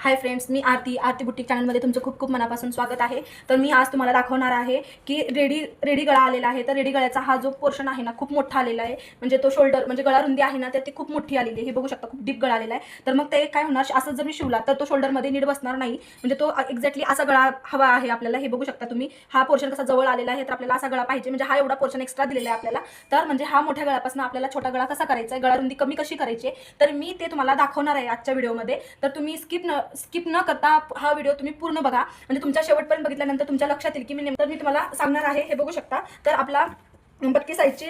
Hi friends, मी आरती boutique चॅनलमध्ये तुमचं खूप खूप मनापासून स्वागत आहे। तर मी आज तुम्हाला दाखवणार आहे की रेडी गळा आलेला आहे। तर रेडी गळ्याचा हा जो पोर्शन आहे ना खूप मोठा आलेला आहे, म्हणजे तो शोल्डर म्हणजे गळा रुंदी आहे ना तर ती खूप मोठी आलेली आहे। हे बघू शकता, खूप डीप गळा आलेला आहे। तर मग ते काय होणार, असं जर मी शिवला तर तो शोल्डरमध्ये नीट बसणार नाही, म्हणजे तो एक्झॅक्टली असा गळा हवा आहे आपल्याला। हे बघू शकता तुम्ही, हा पोर्शन कसा जवळ आलेला आहे, तर आपल्याला असा गळा पाहिजे, म्हणजे हा एवढा पोर्शन एक्स्ट्रा दिलेला आहे आपल्याला। तर म्हणजे हा मोठ्या गळ्यापासून आपल्याला छोटा गळा कसा करायचा आहे, गळा रुंदी कमी कशी करायची, तर मी ते तुम्हाला दाखवणार आहे आजच्या व्हिडिओमध्ये। तर तुम्ही स्किप न करता हा व्हिडिओ तुम्ही पूर्ण बघा, म्हणजे तुमच्या शेवटपर्यंत बघितल्यानंतर तुमच्या लक्षात येईल की मी तुम्हाला सांगणार आहे। हे बघू शकता, तर आपला 32 साईजची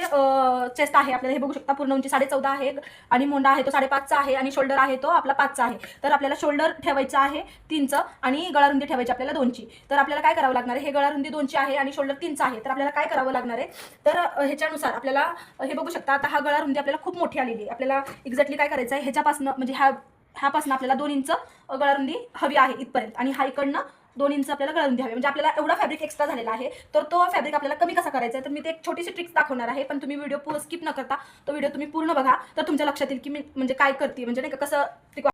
चेस्ट आहे आपल्याला। हे बघू शकता, पूर्ण उंची 14.5 आहे आणि मोंडा आहे तो 5.5चा आहे आणि शोल्डर आहे तो आपला 5चा आहे। तर आपल्याला शोल्डर ठेवायचं आहे 3चं आणि गळा रुंदी ठेवायची आपल्याला 2ची। तर आपल्याला काय करावं लागणार आहे, हे गळा रुंदी 2ची आहे आणि शोल्डर 3चा आहे। तर आपल्याला काय करावं लागणार आहे, तर ह्याच्यानुसार आपल्याला हे बघू शकता, आता हा गळा रुंदी आपल्याला खूप मोठी आलेली आहे। आपल्याला एक्झॅक्टली काय करायचं आहे, ह्याच्यापासून म्हणजे ह्यापासून आपल्याला 2 इंच गळा रुंदी हवी आहे इथपर्यंत, आणि हा इकडनं 2 इंच आपल्याला गळा रुंदी हवी, म्हणजे आपल्याला एवढा फॅब्रिक एक्स्ट्रा झालेला आहे। तर तो फॅब्रिक आपल्याला कमी कसा करायचा आहे, तर मी ते एक छोटीशी ट्रिक्स दाखवणार आहे, पण तुम्ही व्हिडिओ स्किप न करता तो व्हिडिओ तुम्ही पूर्ण बघा, तर तुमच्या लक्षात येईल की मी म्हणजे काय करते, म्हणजे नाही का कसं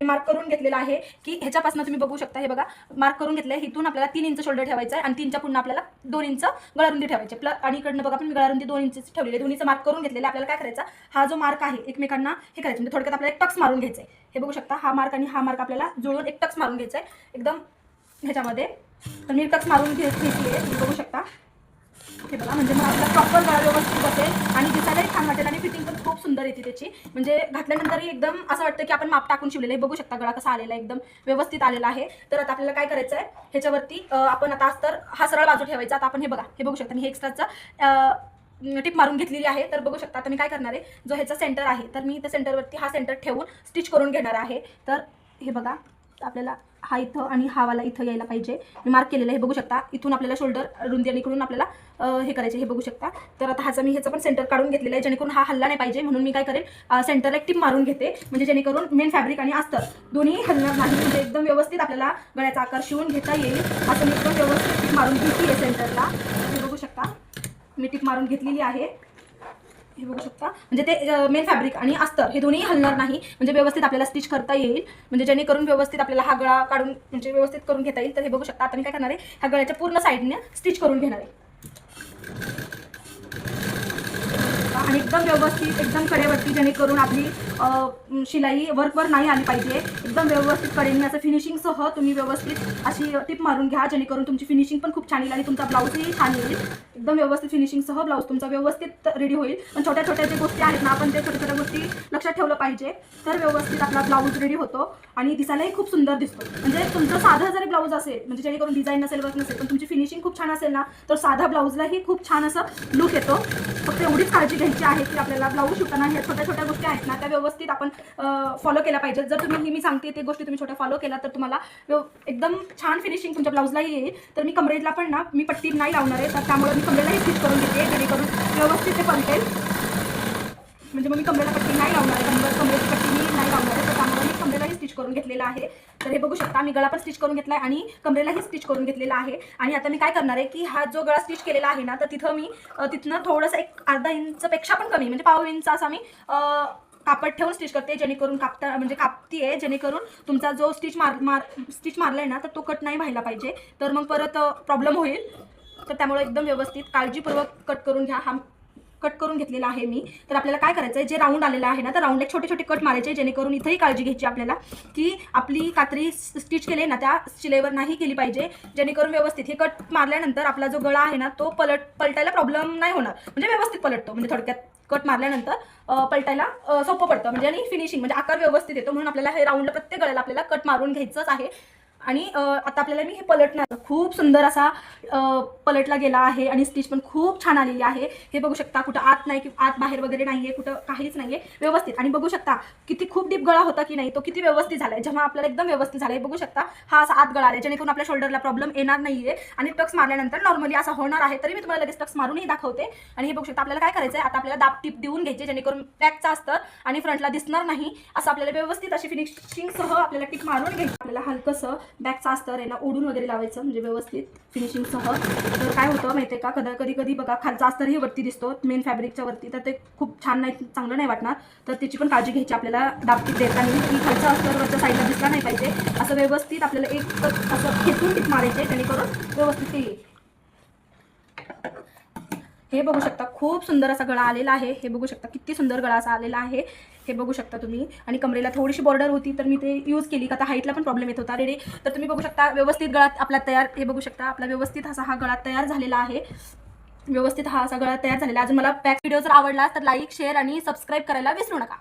मार्क करून घेतलेला आहे की ह्याच्यापासून तुम्ही बघू शकता। हे बघा, मार्क करून घेतलं आहे, इथून आपल्याला 3 इंच शोल्डर ठेवायचं आहे आणि 3च्या पुन्हा आपल्याला 2 इंच गळा रुंदी ठेवायची प्लस, आणि इकडनं बघा आपण गळा रुंदी 2 इंच ठेवलेली आहे, दोन्हीचं मार्क करून घेतलेलं आहे। आपल्याला काय करायचं, हा जो मार्क आहे एकमेकांना हे करायचं, म्हणजे थोडक्यात आपल्याला एक टक्स मारून घ्यायचं आहे। हे बघू शकता, हा मार्क आणि हा मार्क आपल्याला जुळून एक टक्स मारून घ्यायचा आहे एकदम ह्याच्यामध्ये। तर मी टक्स मारून घेतली आहे, तुम्ही बघू शकता। हे बघा, म्हणजे मग आपला प्रॉपर गळा व्यवस्थित बसेल आणि दिसायलाही छान वाटेल आणि फिटिंग पण खूप सुंदर येते त्याची, म्हणजे घातल्यानंतरही एकदम असं वाटतं की आपण माप टाकून शिवलेलं आहे। बघू शकता गळा कसा आलेला आहे, एकदम व्यवस्थित आलेला आहे। तर आता आपल्याला काय करायचं आहे, ह्याच्यावरती आपण आता अस्तर हा सरळ बाजू ठेवायचा। आता आपण हे बघा, हे बघू शकता मी हे एक्स्ट्राचा टिप मारून घेतलेली आहे। तर बघू शकता, आता मी काय करणार आहे, जो ह्याचा सेंटर आहे तर मी त्या सेंटरवरती हा सेंटर ठेवून स्टिच करून घेणार आहे। तर हे बघा, आपल्याला हा इथं आणि हा वाला इथं यायला पाहिजे, मी मार्क केलेलं आहे। हे बघू शकता, इथून आपल्याला शोल्डर रुंदी आणि इकडून आपल्याला हे करायचे, हे बघू शकता। तर आता ह्याचं पण सेंटर काढून घेतलेलं आहे, जेणेकरून हा हल्ला नाही पाहिजे, म्हणून मी काय करेन, सेंटरला एक टिप मारून घेते, म्हणजे जेणेकरून मेन फॅब्रिक आणि अस्तर दोन्ही हलणार नाही, म्हणजे एकदम व्यवस्थित आपल्याला गळ्याचा आकार शिवून घेता येईल असं मी एकदम व्यवस्थित टिप मारून घेतली आहे सेंटरला। हे बघू शकता, मी टिप मारून घेतलेली आहे। हे बघू शकता, म्हणजे ते मेन फॅब्रिक आणि अस्तर हे दोन्ही हलणार नाही, म्हणजे व्यवस्थित आपल्याला स्टिच करता येईल, म्हणजे जेणेकरून व्यवस्थित आपल्याला हा गळा काढून म्हणजे व्यवस्थित करून घेता येईल। तर हे बघू शकता, आता मी काय करणार आहे, ह्या गळ्याच्या पूर्ण साईडने स्टिच करून घेणार आहे आणि एकदम व्यवस्थित एकदम कडेवरती, जेणेकरून आपली शिलाई वर्कवर नाही आली पाहिजे। एकदम व्यवस्थित कडेने असं फिनिशिंगसह तुम्ही व्यवस्थित अशी टिप मारून घ्या, जेणेकरून तुमची फिनिशिंग पण खूप छान येईल आणि तुमचा ब्लाऊजही छान येईल। एकदम व्यवस्थित फिनिशिंगसह ब्लाऊज तुमचा व्यवस्थित रेडी होईल। पण छोट्या छोट्या ज्या गोष्टी आहेत ना, आपण त्या छोट्या छोट्या गोष्टी लक्षात ठेवलं पाहिजे, तर व्यवस्थित आपला ब्लाऊज रेडी होतो आणि दिसायलाही खूप सुंदर दिसतो। म्हणजे तुमचं साधं जरी ब्लाऊज असेल, म्हणजे जेणेकरून डिझाईन नसेल, वर्क नसेल, पण तुमची फिनिशिंग खूप छान असेल ना, तर साधा ब्लाऊजलाही खूप छान असं लुक येतो। फक्त एवढीच काळजी घ्यायची आहे की आपल्याला ब्लाऊज शिवताना ह्या छोट्या छोट्या गोष्टी आहेत ना, त्या व्यवस्थित आपण फॉलो केल्या पाहिजेत। जर तुम्ही मी सांगते ते गोष्टी तुम्ही छोट्या फॉलो केल्या, तर तुम्हाला एकदम छान फिनिशिंग तुमच्या ब्लाऊजलाही येईल। तर मी कमरेला पण ना मी पट्टी नाही लावणार आहे, तर त्यामुळे मी कमरेलाही स्टिच करून घेते, जेणेकरून व्यवस्थित ते पलटेल। म्हणजे मग मी कमरेला पट्टी नाही लावणार आहे, कमरेची पट्टी मी नाही लावणार आहे, तर त्यामुळे मी कमरेलाही स्टिच करून घेतलेला आहे। तर हे बघू शकता, मी गळा पण स्टिच करून घेतला आहे आणि कमरेलाही स्टिच करून घेतलेला आहे। आणि आता मी काय करणार आहे की हा जो गळा स्टिच केलेला आहे ना, तर तिथं मी तिथनं थोडंसं एक अर्धा इंचपेक्षा पण कमी, म्हणजे पाव इंच असा मी कापड ठेवून स्टिच करते, जेणेकरून कापतीये, जेणेकरून तुमचा जो स्टिच मारलाय ना, तर तो कट नाही व्हायला पाहिजे, तर मग परत प्रॉब्लेम होईल। तर त्यामुळे एकदम व्यवस्थित काळजीपूर्वक कट करून घ्या। हा कट करून घेतलेला आहे मी। तर आपल्याला काय करायचं आहे, जे राऊंड आलेलं आहे ना, तर राऊंड एक छोटे छोटे कट मारायचे, जेणेकरून इथंही काळजी घ्यायची आपल्याला की आपली कात्री स्टिच केली ना त्या शिलाईवर नाही केली पाहिजे, जेणेकरून व्यवस्थित हे कट मारल्यानंतर आपला जो गळा आहे ना, तो पलटायला प्रॉब्लेम नाही होणार, म्हणजे व्यवस्थित पलटतो। म्हणजे थोडक्यात कट मारल्यानंतर पलटायला सोपं पडतं, म्हणजे आणि फिनिशिंग म्हणजे आकार व्यवस्थित येतो, म्हणून आपल्याला हे राऊंड प्रत्येक गळ्याला आपल्याला कट मारून घ्यायचंच आहे। आणि आता आपल्याला मी हे पलटणार, खूप सुंदर असा पलटला गेला आहे आणि स्टिच पण खूप छान आलेली आहे। हे बघू शकता, कुठं आत नाही की आत बाहेर वगैरे नाहीये, कुठं काहीच नाहीये, व्यवस्थित। आणि बघू शकता किती खूप डीप गळा होता की नाही, तो किती व्यवस्थित झालाय, जेव्हा आपल्याला एकदम व्यवस्थित झालाय। बघू शकता, हा असा आत गळा आहे, जेणेकरून आपल्या शोल्डरला प्रॉब्लेम येणार नाहीये आणि टक्स मारल्यानंतर नॉर्मली असा होणार आहे। तरी मी तुम्हाला लगेच टक्स मारूनही दाखवते। आणि हे बघू शकता, आपल्याला काय करायचं आहे, आता आपल्याला दाब टिप देऊन घ्यायची, जेणेकरून बॅकचा अस्तर आणि फ्रंटला दिसणार नाही, असं आपल्याला व्यवस्थित अशी फिनिशिंगसह आपल्याला टिप मारून घ्यायची। आपल्याला हलकंसं बॅकचा अस्तर आहे ना ओढून वगैरे लावायचं, म्हणजे व्यवस्थित फिनिशिंगसह. तर काय होतं माहिती आहे का, कधी कधी बघा खालचा अस्तरही वरती दिसतो मेन फॅब्रिकच्या वरती, तर ते खूप छान नाही, चांगलं नाही वाटणार. तर त्याची पण काळजी घ्यायची आपल्याला दाबटीत देताना, की खालचा अस्तर वरच्या साईडला दिसला नाही पाहिजे. असं व्यवस्थित आपल्याला एक असं खेचून टीप मारायचे, जेणेकरून व्यवस्थित ते येईल. हे बघू शकता खूप सुंदर असा गळा आलेला आहे. हे बघू शकता किती सुंदर गळा असा आलेला आहे, हे बघू शकता तुम्ही. आणि कमरेला थोडीशी बॉर्डर होती तर मी ते यूज केली, का आता हाईटला पण प्रॉब्लेम येत होता रेडी. तर तुम्ही बघू शकता व्यवस्थित गळा आपला तयार. हे बघू शकता आपला व्यवस्थित असा हा गळा तयार झालेला आहे. व्यवस्थित हा असा गळा तयार झालेला. अजून मला बॅक व्हिडिओ जर आवडला तर लाईक, शेअर आणि सबस्क्राईब करायला विसरू नका.